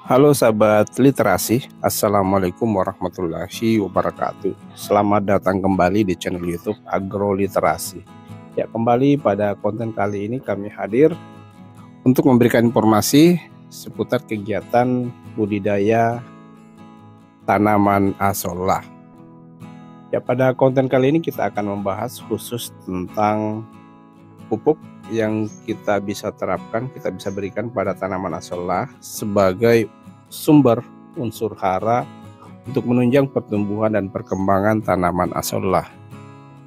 Halo sahabat literasi, Assalamualaikum warahmatullahi wabarakatuh. Selamat datang kembali di channel YouTube Agroliterasi. Ya, kembali pada konten kali ini kami hadir untuk memberikan informasi seputar kegiatan budidaya tanaman asollah. Ya, pada konten kali ini kita akan membahas khusus tentang pupuk yang kita bisa terapkan, kita bisa berikan pada tanaman asollah sebagai sumber unsur hara untuk menunjang pertumbuhan dan perkembangan tanaman asollah.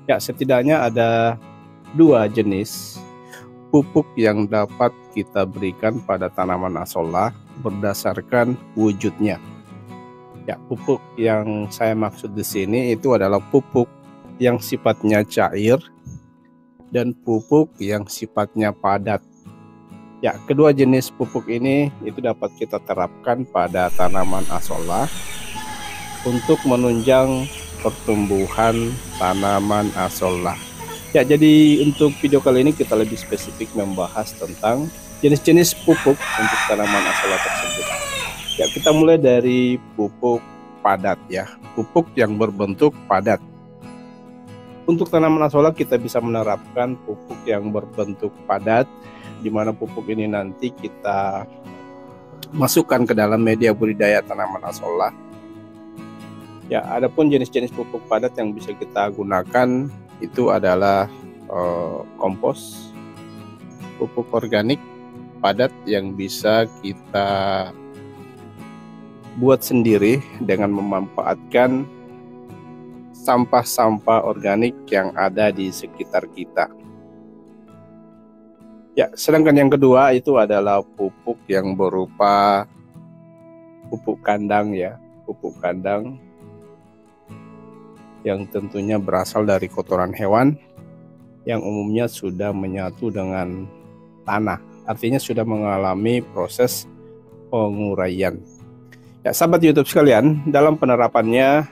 Ya, setidaknya ada dua jenis pupuk yang dapat kita berikan pada tanaman asollah berdasarkan wujudnya. Ya, pupuk yang saya maksud di sini itu adalah pupuk yang sifatnya cair dan pupuk yang sifatnya padat. Ya, kedua jenis pupuk ini itu dapat kita terapkan pada tanaman asollah untuk menunjang pertumbuhan tanaman asollah. Ya, jadi untuk video kali ini kita lebih spesifik membahas tentang jenis-jenis pupuk untuk tanaman asollah tersebut. Ya, kita mulai dari pupuk padat ya, pupuk yang berbentuk padat. Untuk tanaman asollah kita bisa menerapkan pupuk yang berbentuk padat, di mana pupuk ini nanti kita masukkan ke dalam media budidaya tanaman asollah. Ya, adapun jenis-jenis pupuk padat yang bisa kita gunakan itu adalah kompos, pupuk organik padat yang bisa kita buat sendiri dengan memanfaatkan sampah-sampah organik yang ada di sekitar kita. Ya, sedangkan yang kedua itu adalah pupuk yang berupa pupuk kandang ya, pupuk kandang yang tentunya berasal dari kotoran hewan yang umumnya sudah menyatu dengan tanah, artinya sudah mengalami proses penguraian. Ya, sahabat YouTube sekalian, dalam penerapannya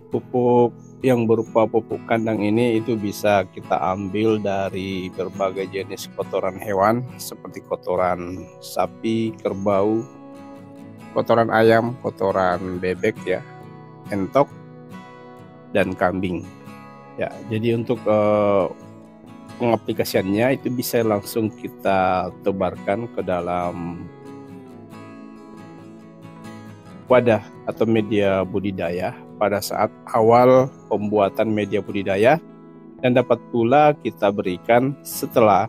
pupuk yang berupa pupuk kandang ini itu bisa kita ambil dari berbagai jenis kotoran hewan seperti kotoran sapi, kerbau, kotoran ayam, kotoran bebek ya, entok, dan kambing. Ya, jadi untuk pengaplikasiannya itu bisa langsung kita tebarkan ke dalam wadah atau media budidaya pada saat awal pembuatan media budidaya, dan dapat pula kita berikan setelah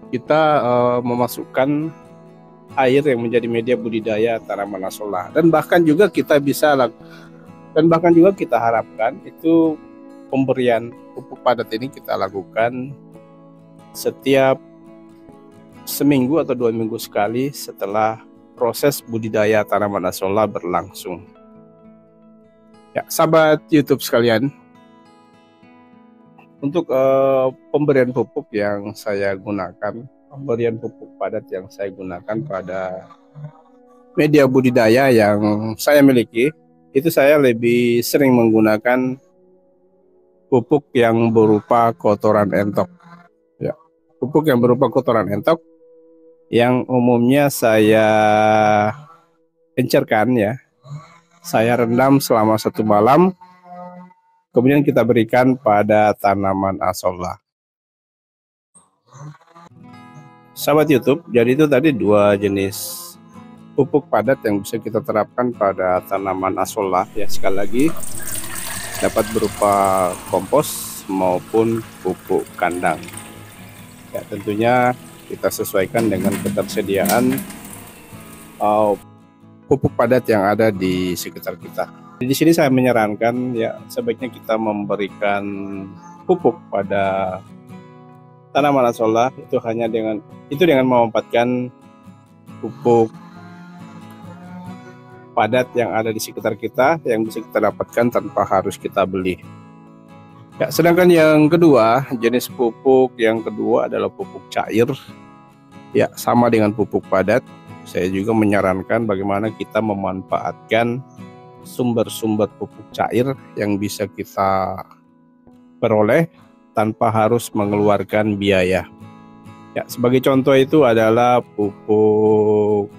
kita memasukkan air yang menjadi media budidaya tanaman asollah. Dan bahkan juga kita harapkan itu pemberian pupuk padat ini kita lakukan setiap seminggu atau 2 minggu sekali setelah proses budidaya tanaman asollah berlangsung. Ya, sahabat YouTube sekalian, untuk pemberian pupuk yang saya gunakan, pemberian pupuk padat yang saya gunakan pada media budidaya yang saya miliki, itu saya lebih sering menggunakan pupuk yang berupa kotoran entok. Ya, pupuk yang berupa kotoran entok yang umumnya saya encerkan ya. Saya rendam selama 1 malam, kemudian kita berikan pada tanaman asollah. Sahabat YouTube, jadi itu tadi dua jenis pupuk padat yang bisa kita terapkan pada tanaman asollah ya. Sekali lagi, dapat berupa kompos maupun pupuk kandang. Ya, tentunya kita sesuaikan dengan ketersediaan pupuk padat yang ada di sekitar kita. Di sini saya menyarankan ya, sebaiknya kita memberikan pupuk pada tanaman asollah itu hanya dengan memanfaatkan pupuk padat yang ada di sekitar kita yang bisa kita dapatkan tanpa harus kita beli. Ya, sedangkan yang kedua, jenis pupuk yang kedua adalah pupuk cair. Ya, sama dengan pupuk padat. saya juga menyarankan bagaimana kita memanfaatkan sumber-sumber pupuk cair yang bisa kita peroleh tanpa harus mengeluarkan biaya. Ya, sebagai contoh itu adalah pupuk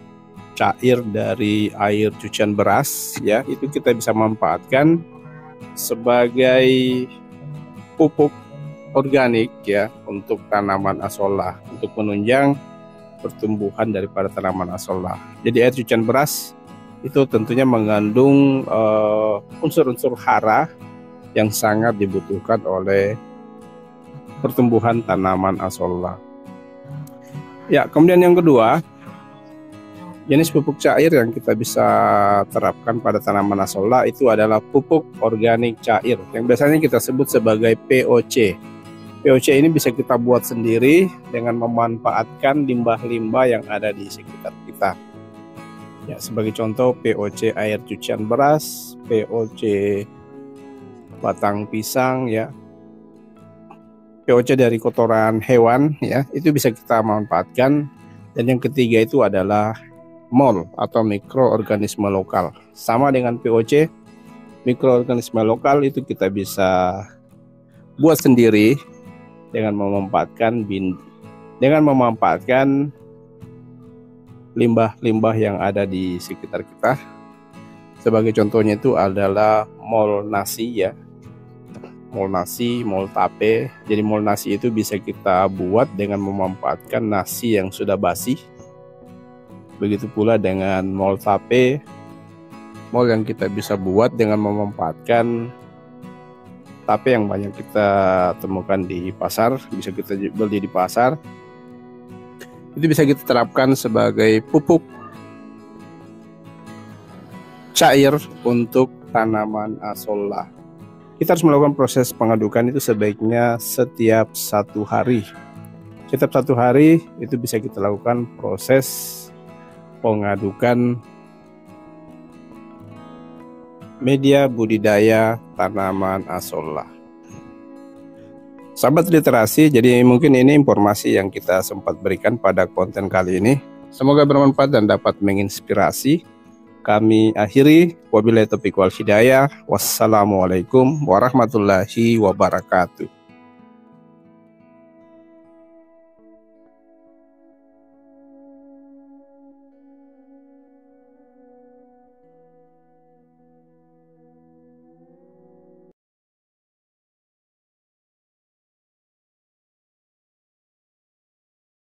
cair dari air cucian beras, ya, itu kita bisa manfaatkan sebagai pupuk organik ya untuk tanaman asollah, untuk menunjang pertumbuhan daripada tanaman asollah. Jadi air cucian beras itu tentunya mengandung unsur-unsur hara yang sangat dibutuhkan oleh pertumbuhan tanaman asollah. Ya, kemudian yang kedua, jenis pupuk cair yang kita bisa terapkan pada tanaman asollah itu adalah pupuk organik cair yang biasanya kita sebut sebagai POC. POC ini bisa kita buat sendiri dengan memanfaatkan limbah-limbah yang ada di sekitar kita. Ya, sebagai contoh POC air cucian beras, POC batang pisang, ya, POC dari kotoran hewan, ya, itu bisa kita manfaatkan. Dan yang ketiga itu adalah MOL atau mikroorganisme lokal. Sama dengan POC, mikroorganisme lokal itu kita bisa buat sendiri dengan memanfaatkan limbah-limbah yang ada di sekitar kita. Sebagai contohnya itu adalah MOL nasi, ya, MOL nasi, MOL tape. Jadi MOL nasi itu bisa kita buat dengan memanfaatkan nasi yang sudah basi. Begitu pula dengan MOL tape, MOL yang kita bisa buat dengan memanfaatkan tape yang banyak kita temukan di pasar, bisa kita beli di pasar. Itu bisa kita terapkan sebagai pupuk cair untuk tanaman asollah. Kita harus melakukan proses pengadukan itu sebaiknya setiap 1 hari. Setiap 1 hari itu bisa kita lakukan proses pengadukan media budidaya tanaman asollah. Sahabat literasi, jadi mungkin ini informasi yang kita sempat berikan pada konten kali ini. Semoga bermanfaat dan dapat menginspirasi. Kami akhiri, wabillahi taufiq wal hidayah. Wassalamualaikum warahmatullahi wabarakatuh.